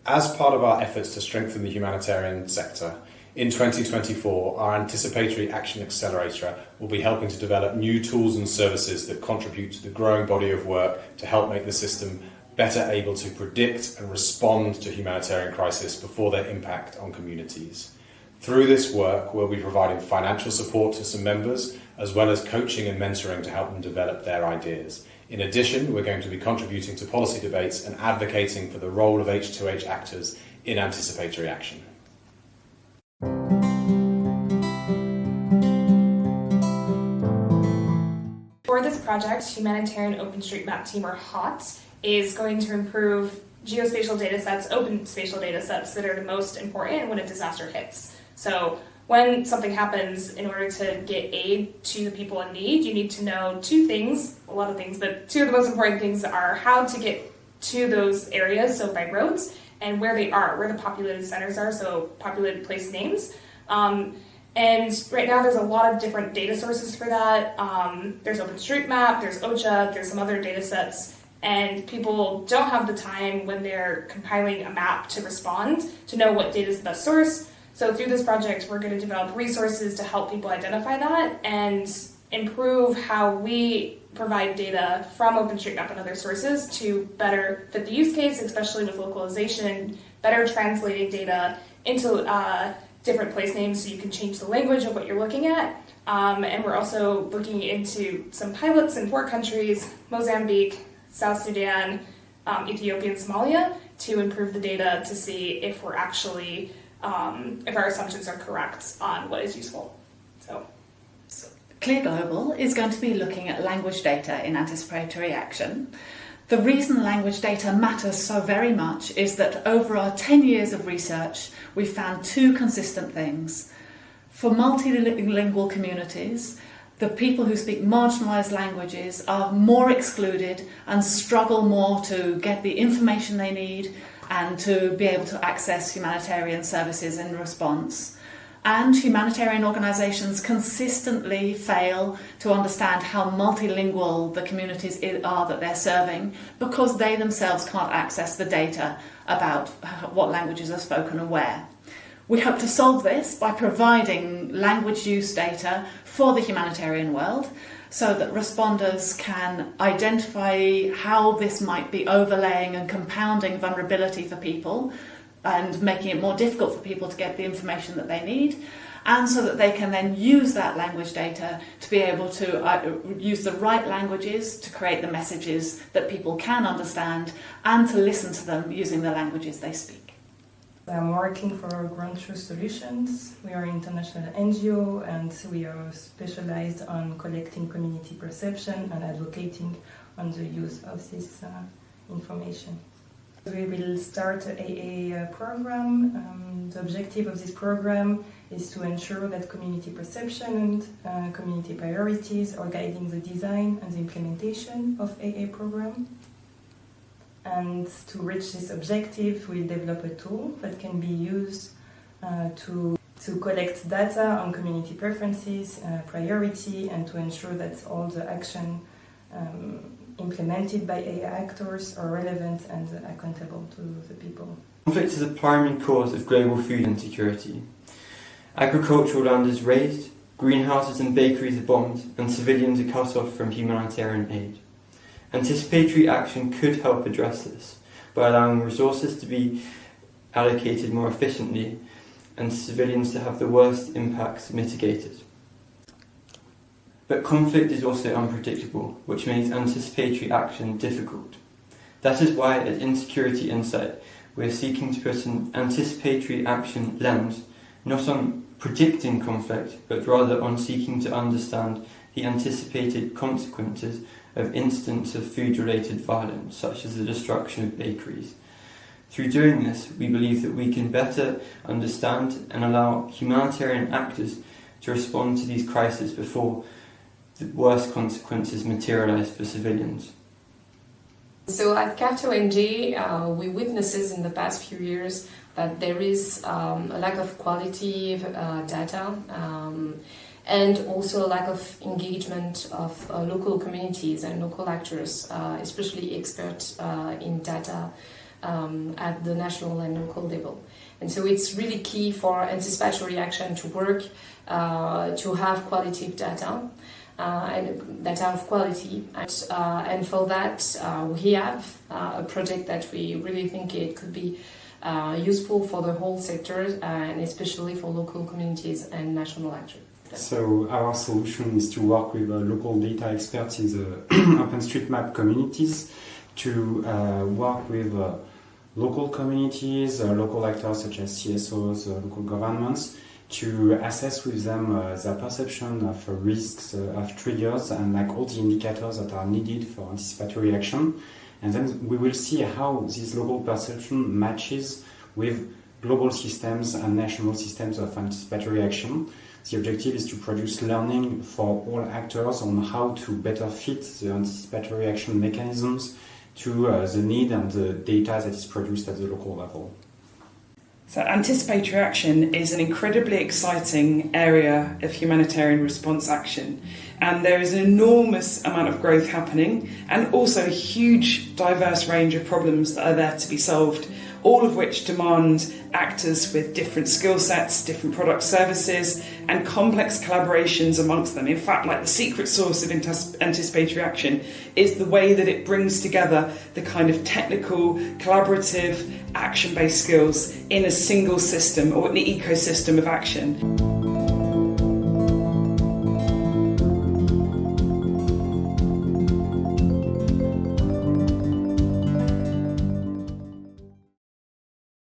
As part of our efforts to strengthen the humanitarian sector, in 2024, our Anticipatory Action Accelerator will be helping to develop new tools and services that contribute to the growing body of work to help make the system better able to predict and respond to humanitarian crises before their impact on communities. Through this work, we'll be providing financial support to some members, as well as coaching and mentoring to help them develop their ideas. In addition, we're going to be contributing to policy debates and advocating for the role of H2H actors in anticipatory action. For this project, Humanitarian OpenStreetMap team, or HOT, is going to improve geospatial datasets, open spatial datasets that are the most important when a disaster hits. So when something happens, in order to get aid to the people in need, you need to know two things, a lot of things, but two of the most important things are how to get to those areas, so by roads, and where they are, where the populated centers are, so populated place names. And right now there's a lot of different data sources for that. There's OpenStreetMap, there's OCHA, there's some other data sets, and people don't have the time when they're compiling a map to respond to know what data is the best source. So through this project, we're going to develop resources to help people identify that and improve how we provide data from OpenStreetMap and other sources to better fit the use case, especially with localization, better translating data into different place names so you can change the language of what you're looking at. And we're also looking into some pilots in 4 countries, Mozambique, South Sudan, Ethiopia, and Somalia, to improve the data to see if we're actually if our assumptions are correct on what is useful. So Clear Global is going to be looking at language data in anticipatory action. The reason language data matters so very much is that over our 10 years of research, we've found 2 consistent things. For multilingual communities, the people who speak marginalised languages are more excluded and struggle more to get the information they need and to be able to access humanitarian services in response. And humanitarian organisations consistently fail to understand how multilingual the communities are that they're serving because they themselves can't access the data about what languages are spoken and where. We hope to solve this by providing language use data for the humanitarian world so that responders can identify how this might be overlaying and compounding vulnerability for people and making it more difficult for people to get the information that they need, and so that they can then use that language data to be able to use the right languages to create the messages that people can understand and to listen to them using the languages they speak. I'm working for Ground Truth Solutions. We are an international NGO and we are specialized on collecting community perception and advocating on the use of this information. We will start an AA program. The objective of this program is to ensure that community perception and community priorities are guiding the design and the implementation of AA program. And to reach this objective, we'll develop a tool that can be used to collect data on community preferences, priority, and to ensure that all the action implemented by AA actors are relevant and accountable to the people. Conflict is a primary cause of global food insecurity. Agricultural land is razed, greenhouses and bakeries are bombed, and civilians are cut off from humanitarian aid. Anticipatory action could help address this by allowing resources to be allocated more efficiently and civilians to have the worst impacts mitigated. But conflict is also unpredictable, which makes anticipatory action difficult. That is why at Insecurity Insight we are seeking to put an anticipatory action lens not on predicting conflict, but rather on seeking to understand the anticipated consequences of incidents of food-related violence, such as the destruction of bakeries. Through doing this, we believe that we can better understand and allow humanitarian actors to respond to these crises before the worst consequences materialise for civilians. So at Cap2NG, we witnesses in the past few years that there is a lack of quality data, and also a lack of engagement of local communities and local actors, especially experts in data at the national and local level. And so it's really key for anticipatory action to work to have qualitative data and data of quality. And for that, we have a project that we really think it could be useful for the whole sector and especially for local communities and national actors. So our solution is to work with local data experts in the OpenStreetMap communities to work with local communities, local actors such as CSOs, local governments, to assess with them their perception of risks, of triggers, and like all the indicators that are needed for anticipatory action. And then we will see how this local perception matches with global systems and national systems of anticipatory action. The objective is to produce learning for all actors on how to better fit the anticipatory action mechanisms to the need and the data that is produced at the local level. So anticipatory action is an incredibly exciting area of humanitarian response action, and there is an enormous amount of growth happening and also a huge diverse range of problems that are there to be solved, all of which demand actors with different skill sets, different product services, and complex collaborations amongst them. In fact, like the secret sauce of anticipatory action is the way that it brings together the kind of technical, collaborative, action-based skills in a single system or an ecosystem of action.